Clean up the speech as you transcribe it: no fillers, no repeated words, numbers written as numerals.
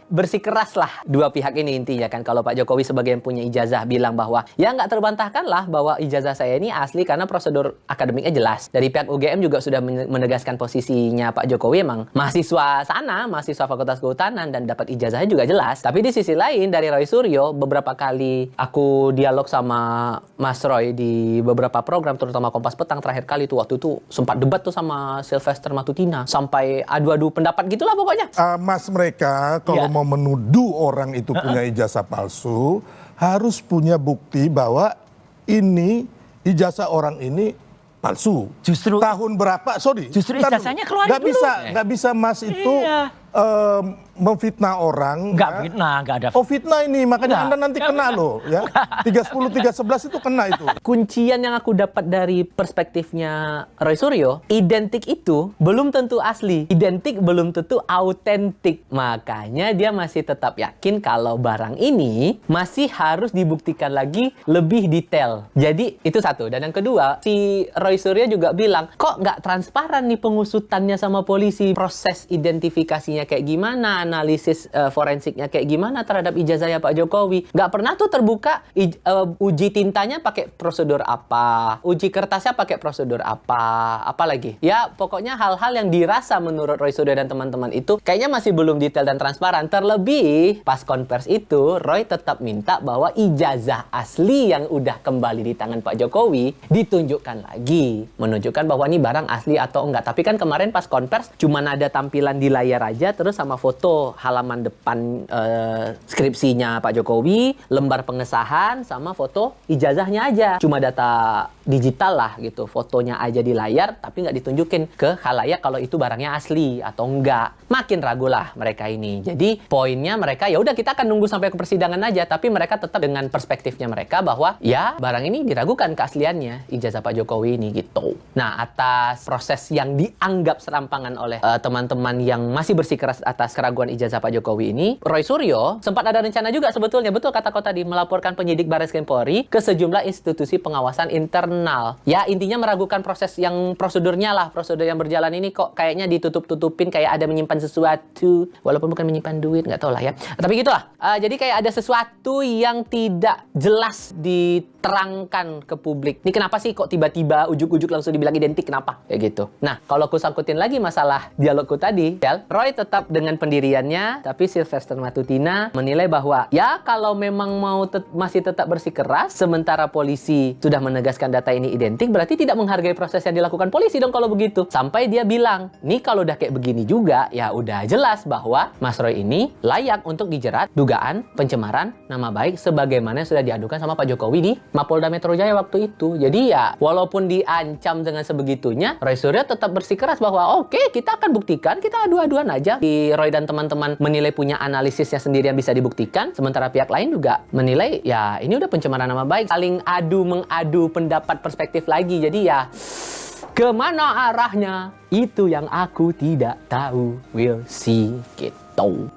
bersikeras lah dua pihak ini intinya kan. Kalau Pak Jokowi sebagai yang punya ijazah bilang bahwa ya nggak terbantahkan lah bahwa ijazah saya ini asli karena prosedur akademiknya jelas. Dari pihak UGM juga sudah menegaskan posisinya Pak Jokowi emang mahasiswa sana, mahasiswa Fakultas Kehutanan dan dapat ijazahnya juga jelas. Tapi di sisi lain dari Roy Suryo, beberapa kali aku dialog sama Mas Roy di beberapa program terutama Kompas Petang terakhir kali tuh waktu itu sempat debat tuh sama Sylvester Matutina sampai adu-adu pendapat gitulah pokoknya. Mas, mereka kalau mau menuduh orang itu punya ijazah palsu harus punya bukti bahwa ini ijazah orang ini palsu. Justru tahun berapa? Sorry. Justru ijazahnya keluarin dulu. Nggak bisa Mas itu memfitnah orang. Nggak fitnah, nggak ada. Oh, fitnah ini, makanya Nggak, Anda nanti kena loh ya. 310 311 itu kena itu. Kuncian yang aku dapat dari perspektifnya Roy Suryo, identik itu belum tentu asli, identik belum tentu autentik. Makanya dia masih tetap yakin kalau barang ini masih harus dibuktikan lagi lebih detail. Jadi itu satu. Dan yang kedua, si Roy Suryo juga bilang, kok nggak transparan nih pengusutannya sama polisi, proses identifikasinya kayak gimana, analisis forensiknya kayak gimana terhadap ijazahnya Pak Jokowi. Nggak pernah tuh terbuka uji tintanya pakai prosedur apa, uji kertasnya pakai prosedur apa, apalagi. Ya pokoknya hal-hal yang dirasa menurut Roy Suryo dan teman-teman itu kayaknya masih belum detail dan transparan. Terlebih pas konvers itu Roy tetap minta bahwa ijazah asli yang udah kembali di tangan Pak Jokowi ditunjukkan lagi, menunjukkan bahwa ini barang asli atau enggak. Tapi kan kemarin pas konvers cuma ada tampilan di layar aja terus sama foto halaman depan skripsinya Pak Jokowi, lembar pengesahan, sama foto ijazahnya aja. Cuma data digital lah gitu, fotonya aja di layar, tapi nggak ditunjukin ke khalayak kalau itu barangnya asli atau enggak. Makin ragu lah mereka ini. Jadi poinnya mereka, ya udah kita akan nunggu sampai ke persidangan aja, tapi mereka tetap dengan perspektifnya mereka bahwa ya barang ini diragukan keasliannya, ijazah Pak Jokowi ini gitu. Nah, atas proses yang dianggap serampangan oleh teman-teman yang masih bersikeras atas keraguan ijazah Pak Jokowi ini, Roy Suryo sempat ada rencana juga sebetulnya, betul kata kau tadi, melaporkan penyidik Barreskrim Polri ke sejumlah institusi pengawasan internal. Ya intinya meragukan proses yang prosedurnya lah, prosedur yang berjalan ini kok kayaknya ditutup-tutupin, kayak ada menyimpan sesuatu, walaupun bukan menyimpan duit, nggak tahu lah ya. Tapi gitulah. Jadi kayak ada sesuatu yang tidak jelas diterangkan ke publik. Ini kenapa sih kok tiba-tiba ujuk-ujuk langsung dibilang identik, kenapa? Kayak gitu. Nah, kalau aku sangkutin lagi masalah dialogku tadi, Roy tetap dengan pendiriannya, tapi Sylvester Matutina menilai bahwa ya kalau memang mau masih tetap bersikeras, sementara polisi sudah menegaskan data ini identik, berarti tidak menghargai proses yang dilakukan polisi dong kalau begitu. Sampai dia bilang, nih kalau udah kayak begini juga, ya udah jelas bahwa Mas Roy ini layak untuk dijerat dugaan pencemaran nama baik sebagaimana yang sudah diadukan sama Pak Jokowi di Mapolda Metro Jaya waktu itu. Jadi ya walaupun diancam dengan sebegitunya, Roy Suryo tetap bersikeras bahwa oke, kita akan buktikan, kita adu-aduan aja. Di Roy dan teman-teman menilai punya analisisnya sendiri yang bisa dibuktikan, sementara pihak lain juga menilai ya ini udah pencemaran nama baik, saling mengadu pendapat perspektif lagi. Jadi ya kemana arahnya itu yang aku tidak tahu, we'll see gitu.